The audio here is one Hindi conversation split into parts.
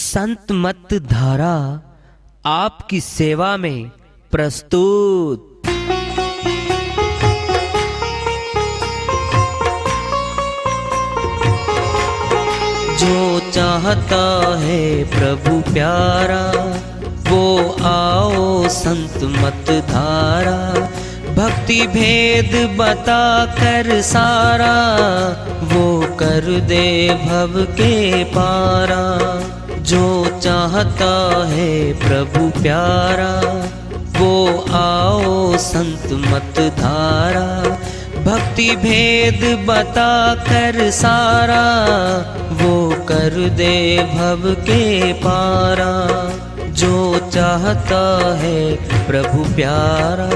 संत मत धारा आपकी सेवा में प्रस्तुत। जो चाहता है प्रभु प्यारा वो आओ संत मत धारा। भक्ति भेद बता कर सारा वो कर दे भव के पारा। जो चाहता है प्रभु प्यारा वो आओ संत मत धारा। भक्ति भेद बता कर सारा वो कर दे भव के पारा। जो चाहता है प्रभु प्यारा।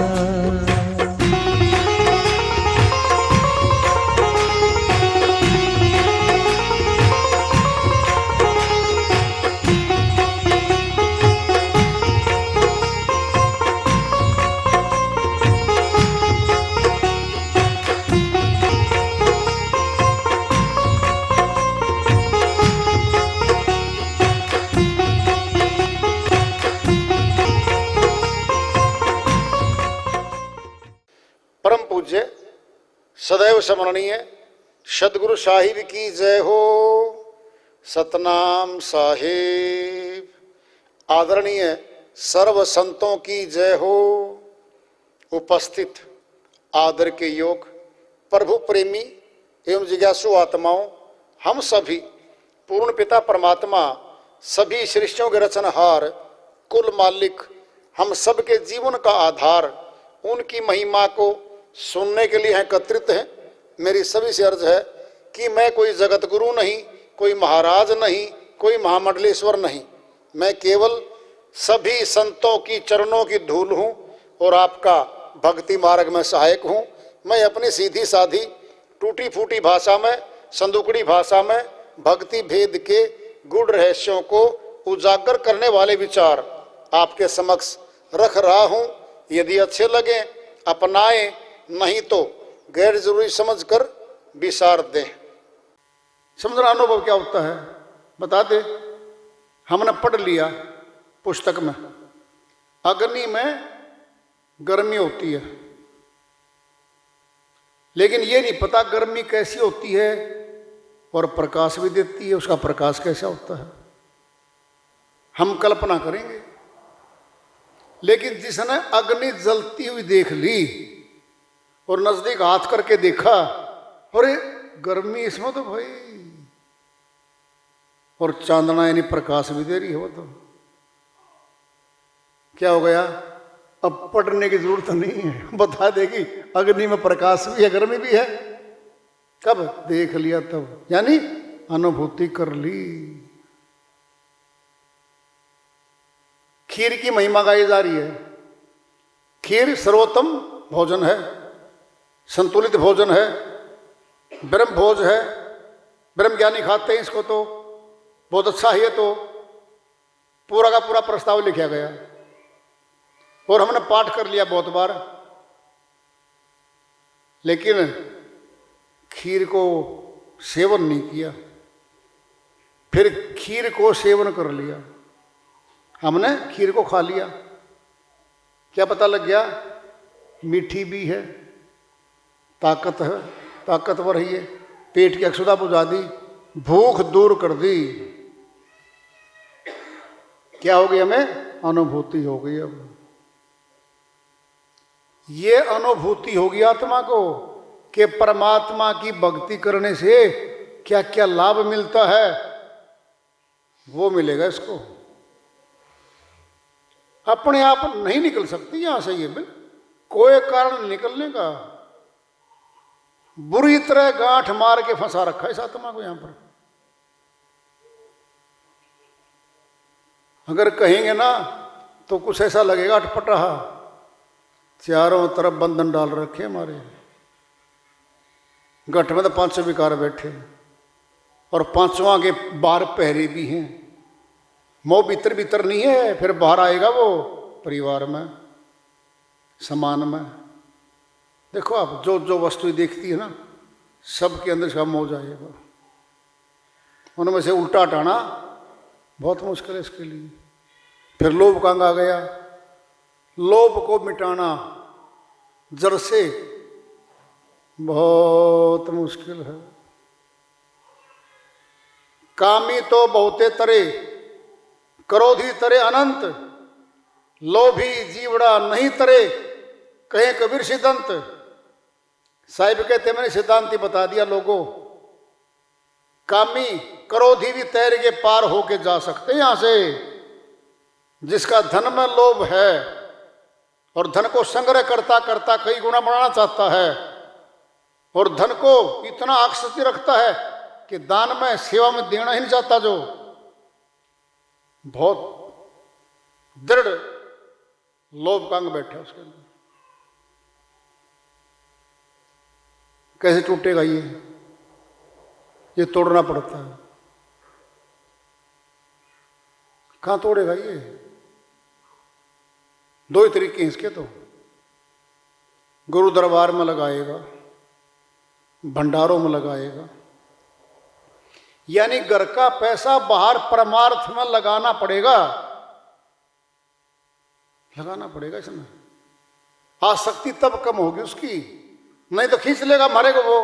परम पूज्य सदैव स्मरणीय सदगुरु साहिब की जय हो। सतनाम साहिब। आदरणीय सर्व संतों की जय हो। उपस्थित आदर के योग प्रभु प्रेमी एवं जिज्ञासु आत्माओं, हम सभी पूर्ण पिता परमात्मा सभी सृष्टियों के रचनहार कुल मालिक हम सबके जीवन का आधार उनकी महिमा को सुनने के लिए एकत्रित हैं। मेरी सभी से अर्ज है कि मैं कोई जगत गुरु नहीं, कोई महाराज नहीं, कोई महामंडलेश्वर नहीं। मैं केवल सभी संतों की चरणों की धूल हूँ और आपका भक्ति मार्ग में सहायक हूँ। मैं अपनी सीधी साधी टूटी फूटी भाषा में, संदुकड़ी भाषा में भक्ति भेद के गूढ़ रहस्यों को उजागर करने वाले विचार आपके समक्ष रख रहा हूँ। यदि अच्छे लगे अपनाएं, नहीं तो गैर जरूरी समझकर विसार दें। समझना अनुभव क्या होता है बता दे। हमने पढ़ लिया पुस्तक में अग्नि में गर्मी होती है, लेकिन ये नहीं पता गर्मी कैसी होती है और प्रकाश भी देती है, उसका प्रकाश कैसा होता है हम कल्पना करेंगे। लेकिन जिसने अग्नि जलती हुई देख ली और नजदीक हाथ करके देखा, अरे गर्मी इसमें तो भाई, और चांदना यानी प्रकाश भी दे रही है, वो तो क्या हो गया। अब पढ़ने की जरूरत नहीं है, बता देगी अग्नि में प्रकाश भी है गर्मी भी है। कब देख लिया तब, यानी अनुभूति कर ली। खीर की महिमा गाई जा रही है। खीर सर्वोत्तम भोजन है, संतुलित भोजन है, ब्रह्म भोज है। ब्रह्म ज्ञानी खाते हैं इसको, तो बहुत अच्छा ही है। तो पूरा का पूरा प्रस्ताव लिखा गया और हमने पाठ कर लिया बहुत बार, लेकिन खीर को सेवन नहीं किया। फिर खीर को सेवन कर लिया, हमने खीर को खा लिया। क्या पता लग गया, मीठी भी है, ताकत है, ताकतवर ही है, पेट की अक्षुधा बुझा दी, भूख दूर कर दी। क्या हो गई, हमें अनुभूति हो गई। अब ये अनुभूति होगी आत्मा को कि परमात्मा की भक्ति करने से क्या क्या लाभ मिलता है, वो मिलेगा इसको। अपने आप नहीं निकल सकती यहां से, ये बिल कोई कारण निकलने का। बुरी तरह गांठ मार के फंसा रखा है इस आत्मा को यहां पर। अगर कहेंगे ना तो कुछ ऐसा लगेगा अटपट रहा, चारों तरफ बंधन डाल रखे हमारे। गठ में तो 5 विकार बैठे और 5वां के बाहर पहरे भी हैं। मोह भीतर भीतर नहीं है, फिर बाहर आएगा वो परिवार में, समान में। देखो आप जो जो वस्तु देखती है ना, सबके अंदर इसका मोह जाएगा। उनमें से उल्टा हटाना बहुत मुश्किल है इसके लिए। फिर लोभ का अंग आ गया। लोभ को मिटाना जड़ से बहुत मुश्किल है। कामी तो बहुते तरे, क्रोधी तरे अनंत, लोभी जीवड़ा नहीं तरे, कहे कबीर सिद्धांत। साहिब कहते मैंने सिद्धांत ही बता दिया लोगों। कामी क्रोधी भी तैर के पार होके जा सकते यहां से। जिसका धन में लोभ है और धन को संग्रह करता करता कई गुना बढ़ाना चाहता है और धन को इतना आसक्ति रखता है कि दान में सेवा में देना ही नहीं चाहता, जो बहुत दृढ़ लोभ का अंग बैठा उसके अंदर। कैसे टूटेगा ये तोड़ना पड़ता है। कहां तोड़ेगा ये? दो ही तरीके हैं इसके तो। गुरु दरबार में लगाएगा, भंडारों में लगाएगा, यानी घर का पैसा बाहर परमार्थ में लगाना पड़ेगा, लगाना पड़ेगा इसमें। आसक्ति तब कम होगी उसकी, नहीं तो खींच लेगा मारेगा वो।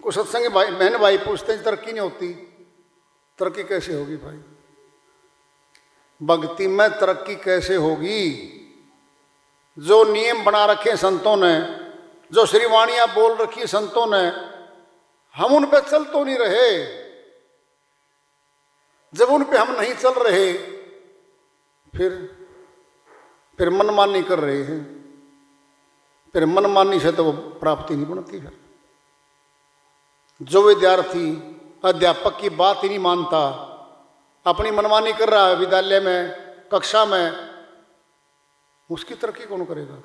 कुछ सत्संगी भाई बहन भाई पूछते हैं तरक्की नहीं होती। तरक्की कैसे होगी भाई? भक्ति में तरक्की कैसे होगी? जो नियम बना रखे संतों ने, जो श्रीवाणियां बोल रखी संतों ने, हम उन पे चल तो नहीं रहे। जब उन पे हम नहीं चल रहे फिर मनमानी कर रहे हैं। फिर मनमानी से तो वो प्राप्ति नहीं बनती है। जो विद्यार्थी अध्यापक की बात ही नहीं मानता, अपनी मनमानी कर रहा है विद्यालय में, कक्षा में, उसकी तरक्की कौन करेगा?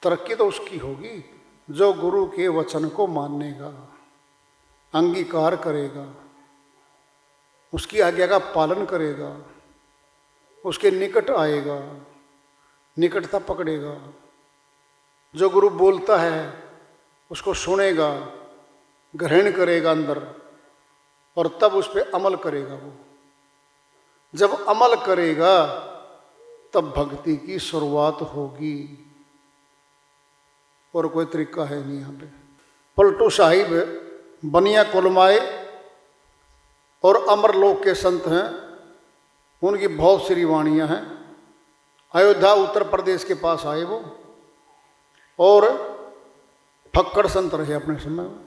तरक्की तो उसकी होगी जो गुरु के वचन को मानेगा, अंगीकार करेगा, उसकी आज्ञा का पालन करेगा, उसके निकट आएगा, निकटता पकड़ेगा, जो गुरु बोलता है उसको सुनेगा, ग्रहण करेगा अंदर, और तब उस पर अमल करेगा। वो जब अमल करेगा तब भक्ति की शुरुआत होगी, और कोई तरीका है नहीं यहाँ पे। पलटू साहिब बनिया कुलमाए और अमरलोक के संत हैं, उनकी बहुत सी वाणियाँ हैं। अयोध्या उत्तर प्रदेश के पास आए वो, और फक्कड़ संत रहे अपने समय में।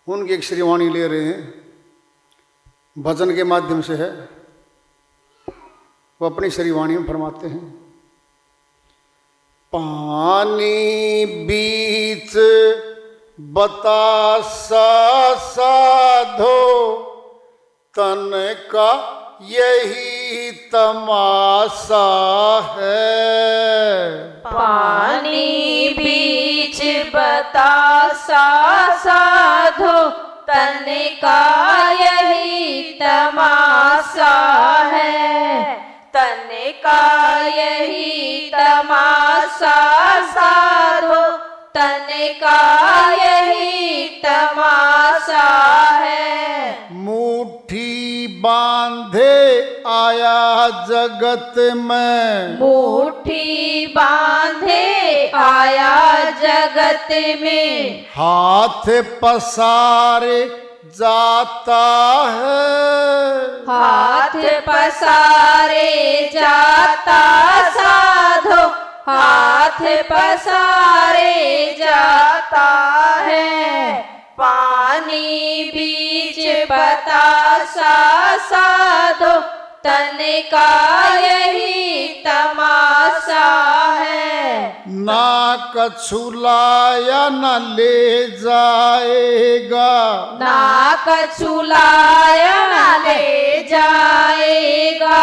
उनकी एक श्रीवाणी ले रहे हैं, भजन के माध्यम से है। वो अपनी श्रीवाणी में फरमाते हैं, पानी बीच बतासा साधो, तन का यही तमाशा है। पानी बीच बतासा साधो, तन का यही तमाशा है। तन का यही तमाशा साधो, तन का यही तमाशा है। मुट्ठी बांधे आया जगत में, मुट्ठी बांधे आया जगत में, हाथ पसारे जाता है। हाथ पसारे जाता साधो, हाथ पसारे जाता है। पानी बीच बतासा साधो, तन का यही तमाशा है। ना कछुलाया न ले जाएगा, ना कछुलाया न ले जाएगा।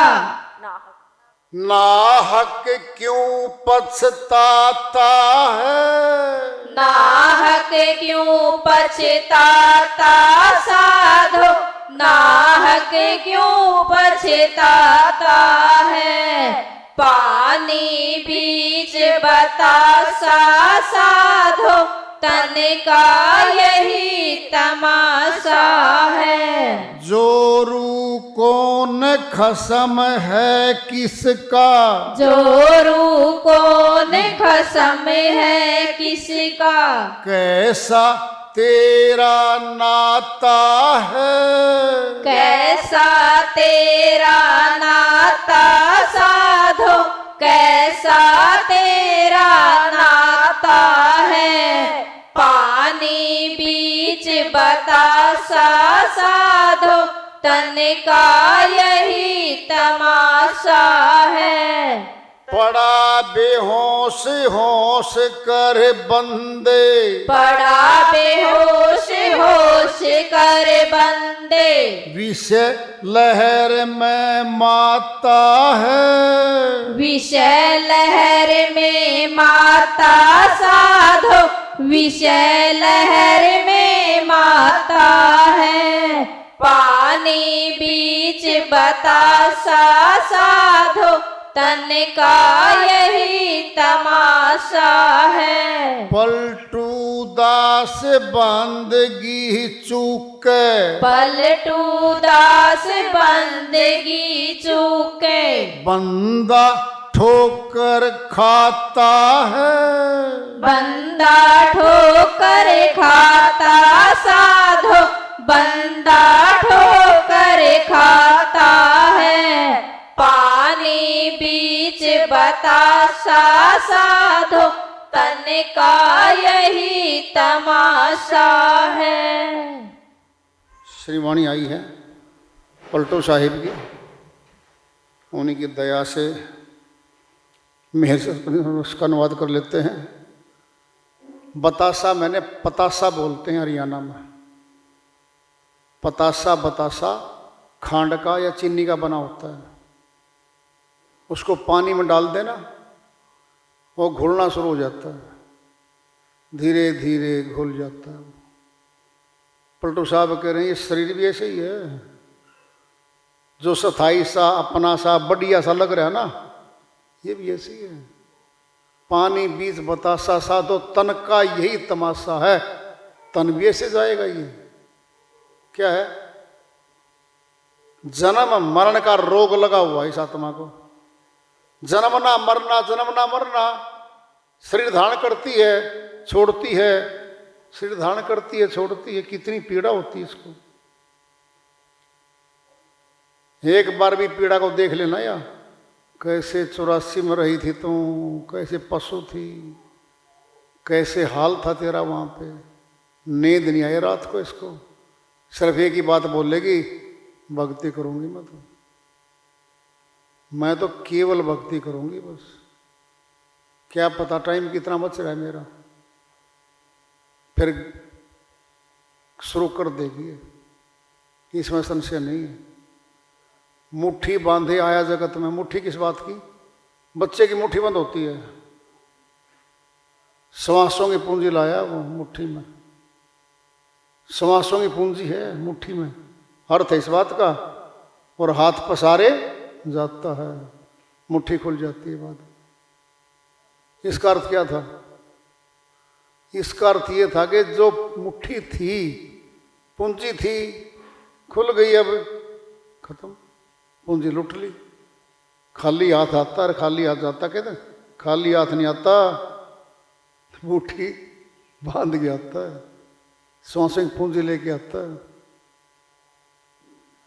नाहक क्यों पछताता है। नाहक क्यों पछताता साधो, नाहक क्यों पछताता है। पानी बीच बतासा साधो, तन का यही तमाशा है। जोरू कौन खसम है किसका, जोरू कौन खसम है किसका, कैसा तेरा नाता है, कैसा तेरा नाता साधो, कैसा तेरा नाता है। पानी बीच बतासा साधो, तन का यही तमाशा है। पड़ा बेहोश होश कर बंदे, पड़ा बेहोश होश कर बंदे, विषय लहर में माता है, विषय लहर में माता साधो, विषय लहर में माता है। पानी बीच बतासा साधो, तन का यही तमाशा है। पलटू दास बंदगी चूके, पलटू दास बंदगी चूके, बंदा ठोकर खाता है, बंदा ठोकर खाता साधो, बंदा ठोकर खाता है। पानी बीच बतासा साधो, तन का यही तमाशा है। श्रीवाणी आई है पलटू साहिब की, उन्हीं की दया से मेहर से उसका अनुवाद कर लेते हैं। बतासा मैंने पतासा बोलते हैं हरियाणा में। पतासा बतासा खांड का या चीनी का बना होता है। उसको पानी में डाल देना, वो घुलना शुरू हो जाता है, धीरे धीरे घुल जाता है। पलटू साहब कह रहे हैं ये शरीर भी ऐसे ही है, जो सथाई सा अपना सा बढ़िया सा लग रहा है ना, ये भी ऐसी है। पानी बीच बतासा सा तो तन का यही तमाशा है, तन भी ऐसे जाएगा। ये क्या है? जन्म मरण का रोग लगा हुआ है इस आत्मा को। जन्मना मरना, जन्मना मरना। शरीर धारण करती है, छोड़ती है, शरीर धारण करती है, छोड़ती है। कितनी पीड़ा होती है इसको। एक बार भी पीड़ा को देख लेना या कैसे 84 में रही थी तू, कैसे पशु थी, कैसे हाल था तेरा वहां पे। नींद नहीं आई रात को इसको। सिर्फ एक ही बात बोलेगी, भक्ति करूंगी मैं तो केवल भक्ति करूंगी बस। क्या पता टाइम कितना बच रहा है मेरा, फिर शुरू कर देगी, इसमें संशय नहीं है। मुट्ठी बांधे आया जगत में। मुट्ठी किस बात की? बच्चे की मुट्ठी बंद होती है, श्वासों की पूंजी लाया वो मुट्ठी में। श्वासों की पूंजी है मुट्ठी में, अर्थ है इस बात का। और हाथ पसारे जाता है, मुट्ठी खुल जाती है बाद। इसका अर्थ क्या था? इसका अर्थ ये था कि जो मुट्ठी थी, पूंजी थी, खुल गई, अब खत्म, पूंजी लुट ली। खाली हाथ आता है, खाली हाथ जाता। कहते खाली हाथ नहीं आता, मुट्ठी बांध के आता है, सांसें पूंजी लेके आता है।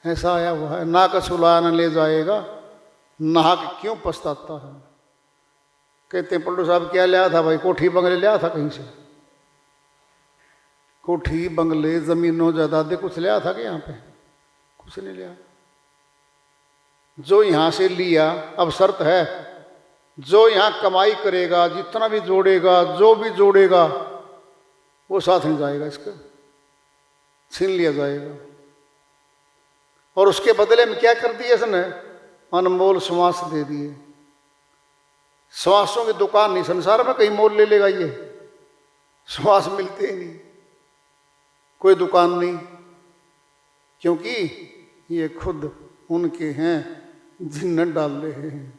ऐसा आया हुआ है। ना कछुलाया न ले जाएगा, नाहक क्यों पछताता है। कहते हैं पलटू साहब क्या लिया था भाई? कोठी बंगले लिया था कहीं से? कोठी बंगले जमीनों जायदादें कुछ लिया था कि यहाँ पे? कुछ नहीं लिया। जो यहाँ से लिया, अब शर्त है, जो यहाँ कमाई करेगा, जितना भी जोड़ेगा, जो भी जोड़ेगा, वो साथ नहीं जाएगा, इसका छीन लिया जाएगा। और उसके बदले में क्या कर दिया इसने? अनमोल श्वास दे दिए। श्वासों की दुकान नहीं संसार में, कहीं मोल ले लेगा ये। श्वास मिलते ही नहीं, कोई दुकान नहीं, क्योंकि ये खुद उनके हैं जिनने डाले हैं।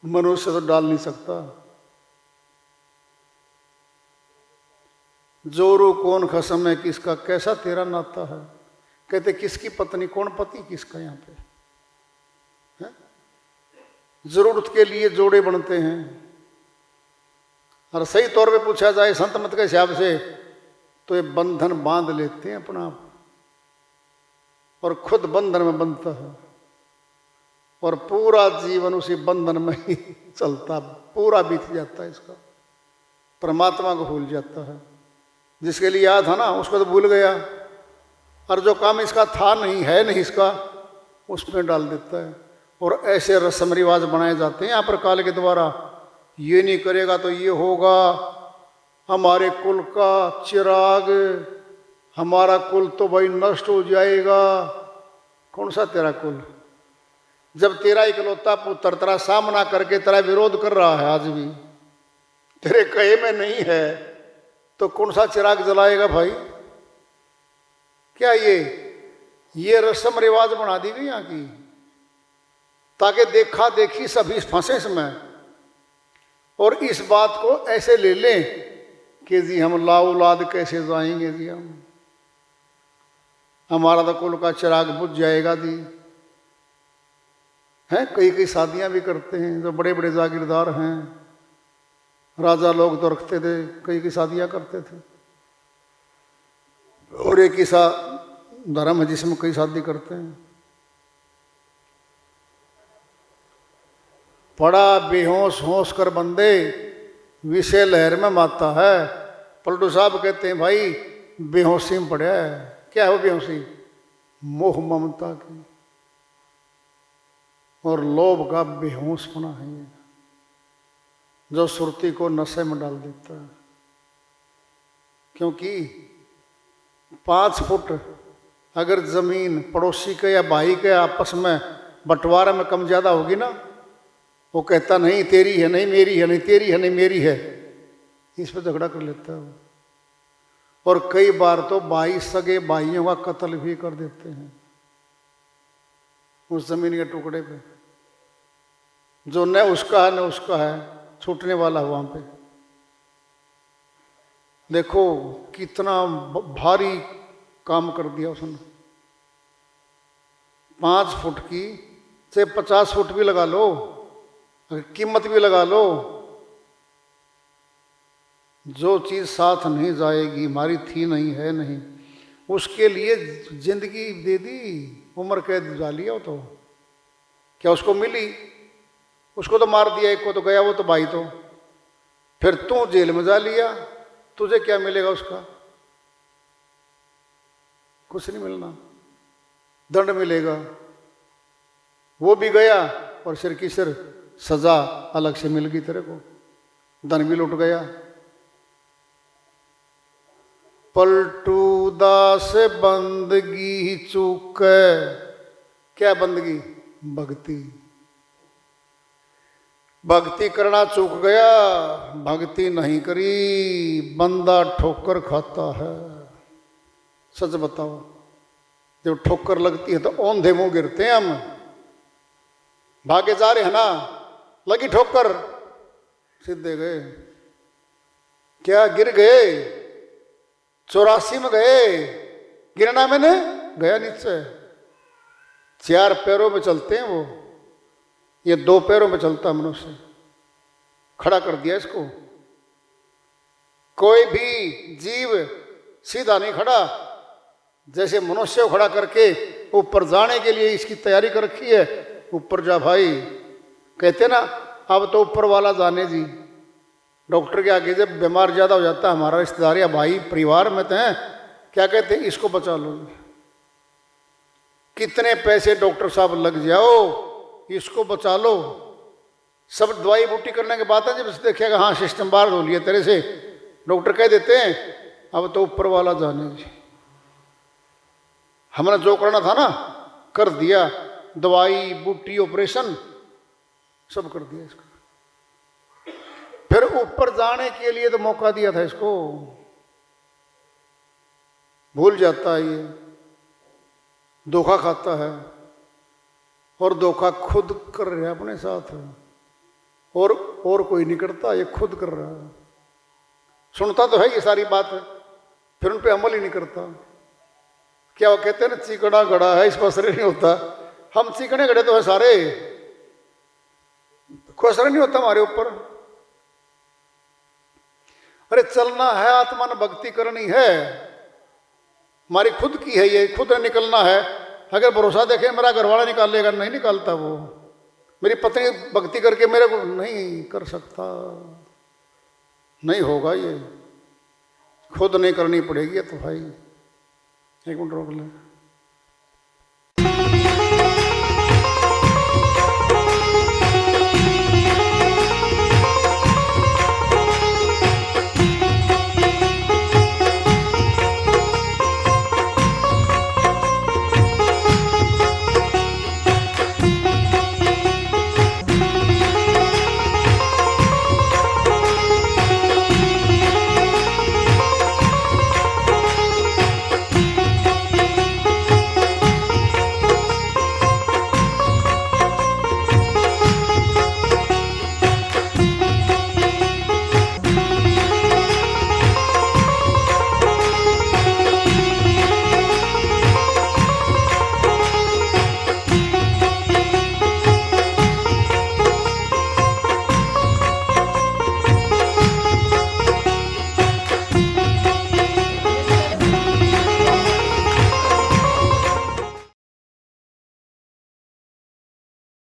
मनुष्य तो डाल नहीं सकता। जोरू कौन खसम है किसका, कैसा तेरा नाता है। कहते किसकी पत्नी, कौन पति किसका। यहाँ पे है? जरूरत के लिए जोड़े बनते हैं। और सही तौर पे पूछा जाए संत मत के हिसाब से तो ये बंधन बांध लेते हैं अपना आप, और खुद बंधन में बंधता है, और पूरा जीवन उसी बंधन में ही चलता, पूरा बीत जाता है इसका, परमात्मा को भूल जाता है। जिसके लिए याद था ना उसको तो भूल गया, और जो काम इसका था नहीं है नहीं इसका, उसमें डाल देता है। और ऐसे रस्म रिवाज बनाए जाते हैं यहाँ पर काल के द्वारा, ये नहीं करेगा तो ये होगा, हमारे कुल का चिराग, हमारा कुल तो भाई नष्ट हो जाएगा। कौन सा तेरा कुल, जब तेरा इकलौता पुत्र तेरा सामना करके तेरा विरोध कर रहा है, आज भी तेरे कहे में नहीं है, तो कौन सा चिराग जलाएगा भाई। क्या ये रस्म रिवाज बना दी गई यहाँ की, ताकि देखा देखी सभी फंसे इसमें, और इस बात को ऐसे ले लें कि जी हम लाउलाद कैसे जाएंगे जी, हमारा तो कुल का चिराग बुझ जाएगा जी। हैं कई कई शादियां भी करते हैं, जो बड़े बड़े जागीरदार हैं, राजा लोग तो रखते थे, कई कई शादियां करते थे। और एक ऐसा धर्म है जिसमें कई शादी करते हैं। पड़ा बेहोश होश कर बंदे, विषय लहर में माता है। पलटू साहब कहते हैं भाई बेहोशी में पड़ा है। क्या है वो बेहोशी, मोह ममता की और लोभ का बेहोशपना है ये, जो सुरती को नशे में डाल देता है। क्योंकि 5 फुट अगर जमीन पड़ोसी के या भाई के आपस में बंटवारा में कम ज्यादा होगी ना, वो कहता नहीं तेरी है, नहीं मेरी है, नहीं तेरी है, नहीं मेरी है, इस पर झगड़ा कर लेता है। और कई बार तो भाई सगे भाइयों का कत्ल भी कर देते हैं उस जमीन के टुकड़े पे, जो न उसका है न उसका है, छूटने वाला है वहां पे। देखो कितना भारी काम कर दिया उसने। 5 फुट की से 50 फुट भी लगा लो, अगर कीमत भी लगा लो, जो चीज साथ नहीं जाएगी, हमारी थी नहीं है नहीं, उसके लिए जिंदगी दे दी, उम्र कैद दिला लिया। तो क्या उसको मिली? उसको तो मार दिया, एक को तो गया, वो तो भाई तो। फिर तू जेल में जा लिया, तुझे क्या मिलेगा उसका? कुछ नहीं मिलना, दंड मिलेगा। वो भी गया और सिर की सिर सजा अलग से मिल गई तेरे को, धन भी लुट गया। पलटू दास बंदगी चूक, क्या बंदगी? भक्ति। भक्ति करना चूक गया, भक्ति नहीं करी, बंदा ठोकर खाता है। सच बताओ, जब ठोकर लगती है तो औंधे मुंह गिरते हैं हम। भागे जा रहे हैं ना, लगी ठोकर, सीधे गए। क्या गिर गए? 84 में गए, गिरना मैंने गया नीचे। 4 पैरों में चलते हैं वो, ये 2 पैरों में चलता मनुष्य। खड़ा कर दिया इसको। कोई भी जीव सीधा नहीं खड़ा, जैसे मनुष्य को खड़ा करके ऊपर जाने के लिए इसकी तैयारी कर रखी है। ऊपर जा भाई, कहते ना अब तो ऊपर वाला जाने जी। डॉक्टर के आगे जब बीमार ज्यादा हो जाता है, हमारा रिश्तेदार या भाई परिवार में तो हैं, क्या कहते हैं? इसको बचा लो। कितने पैसे डॉक्टर साहब लग जाओ, इसको बचा लो। सब दवाई बूटी करने के बाद जब देखिएगा हाँ सिस्टम बाहर हो लिया तेरे से, डॉक्टर कह देते हैं अब तो ऊपर वाला जाने जी। हमने जो करना था ना कर दिया, दवाई बूटी ऑपरेशन सब कर दिया इसको। फिर ऊपर जाने के लिए तो मौका दिया था इसको, भूल जाता है ये, धोखा खाता है। और धोखा खुद कर रहा है अपने साथ, और कोई नहीं करता, ये खुद कर रहा है। सुनता तो है ये सारी बात, फिर उन पे अमल ही नहीं करता। क्या वो कहते हैं ना, चिकना घड़ा है इस पर असर नहीं होता। हम चिकने घड़े तो है सारे, कोई असर नहीं होता हमारे ऊपर। अरे चलना है, आत्मा ने भक्ति करनी है, हमारी खुद की है ये, खुद निकलना है। अगर भरोसा देखे मेरा घरवाला निकालेगा, नहीं निकालता वो। मेरी पत्नी भक्ति करके मेरे को नहीं कर सकता, नहीं होगा ये, खुद नहीं करनी पड़ेगी। तो भाई एक मिनट रोक ले।